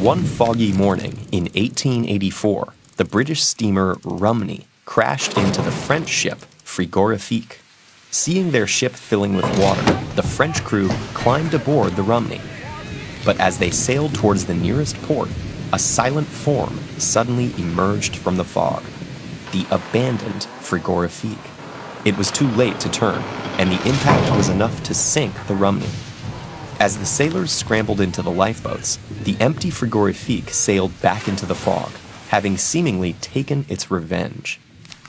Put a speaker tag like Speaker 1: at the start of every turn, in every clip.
Speaker 1: One foggy morning in 1884, the British steamer Rumney crashed into the French ship Frigorifique. Seeing their ship filling with water, the French crew climbed aboard the Rumney. But as they sailed towards the nearest port, a silent form suddenly emerged from the fog. The abandoned Frigorifique. It was too late to turn, and the impact was enough to sink the Rumney. As the sailors scrambled into the lifeboats, the empty Frigorifique sailed back into the fog, having seemingly taken its revenge.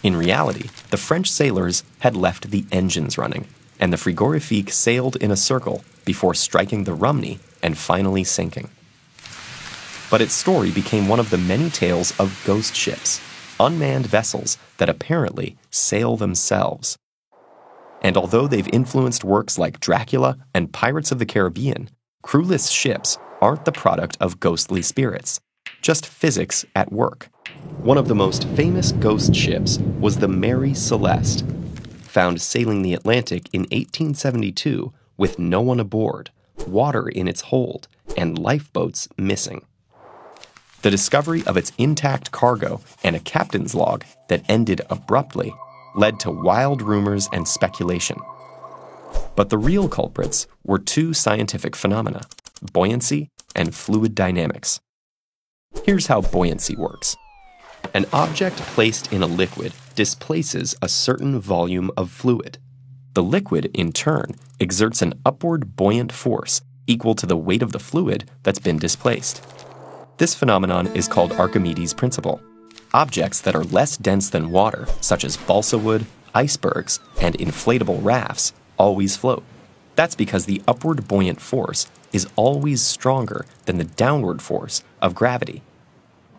Speaker 1: In reality, the French sailors had left the engines running, and the Frigorifique sailed in a circle before striking the Rumney and finally sinking. But its story became one of the many tales of ghost ships, unmanned vessels that apparently sail themselves. And although they've influenced works like Dracula and Pirates of the Caribbean, crewless ships aren't the product of ghostly spirits, just physics at work. One of the most famous ghost ships was the Mary Celeste, found sailing the Atlantic in 1872 with no one aboard, water in its hold, and lifeboats missing. The discovery of its intact cargo and a captain's log that ended abruptly led to wild rumors and speculation. But the real culprits were two scientific phenomena: buoyancy and fluid dynamics. Here's how buoyancy works. An object placed in a liquid displaces a certain volume of fluid. The liquid, in turn, exerts an upward buoyant force equal to the weight of the fluid that's been displaced. This phenomenon is called Archimedes' principle. Objects that are less dense than water, such as balsa wood, icebergs, and inflatable rafts, always float. That's because the upward buoyant force is always stronger than the downward force of gravity.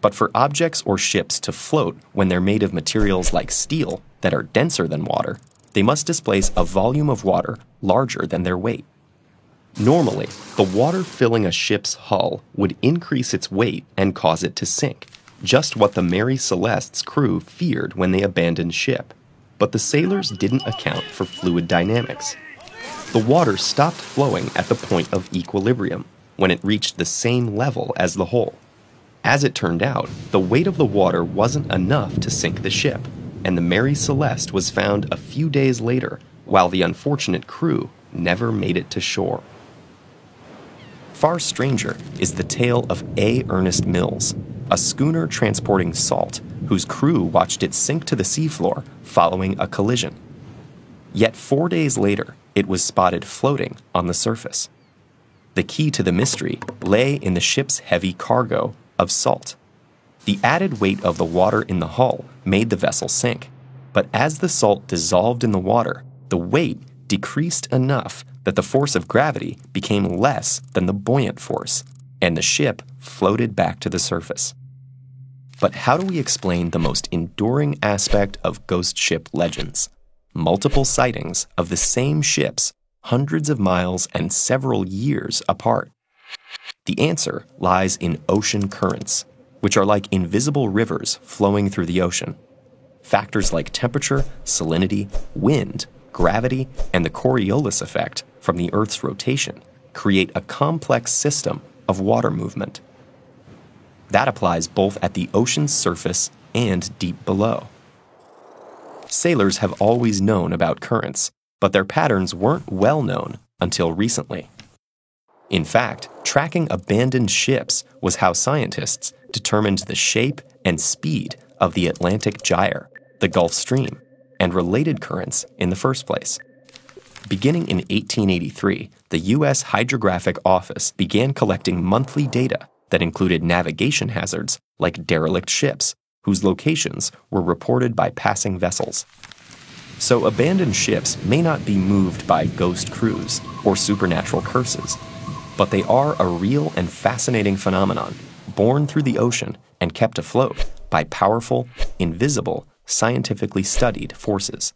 Speaker 1: But for objects or ships to float when they're made of materials like steel that are denser than water, they must displace a volume of water larger than their weight. Normally, the water filling a ship's hull would increase its weight and cause it to sink, just what the Mary Celeste's crew feared when they abandoned ship. But the sailors didn't account for fluid dynamics. The water stopped flowing at the point of equilibrium, when it reached the same level as the hull. As it turned out, the weight of the water wasn't enough to sink the ship, and the Mary Celeste was found a few days later, while the unfortunate crew never made it to shore. Far stranger is the tale of A. Ernest Mills, a schooner transporting salt whose crew watched it sink to the seafloor following a collision. Yet 4 days later, it was spotted floating on the surface. The key to the mystery lay in the ship's heavy cargo of salt. The added weight of the water in the hull made the vessel sink, but as the salt dissolved in the water, the weight decreased enough that the force of gravity became less than the buoyant force, and the ship floated back to the surface. But how do we explain the most enduring aspect of ghost ship legends? Multiple sightings of the same ships hundreds of miles and several years apart. The answer lies in ocean currents, which are like invisible rivers flowing through the ocean. Factors like temperature, salinity, wind, gravity, and the Coriolis effect from the Earth's rotation create a complex system of water movement. That applies both at the ocean's surface and deep below. Sailors have always known about currents, but their patterns weren't well known until recently. In fact, tracking abandoned ships was how scientists determined the shape and speed of the Atlantic Gyre, the Gulf Stream, and related currents in the first place. Beginning in 1883, the U.S. Hydrographic Office began collecting monthly data that included navigation hazards like derelict ships, whose locations were reported by passing vessels. So abandoned ships may not be moved by ghost crews or supernatural curses, but they are a real and fascinating phenomenon, born through the ocean and kept afloat by powerful, invisible, scientifically studied forces.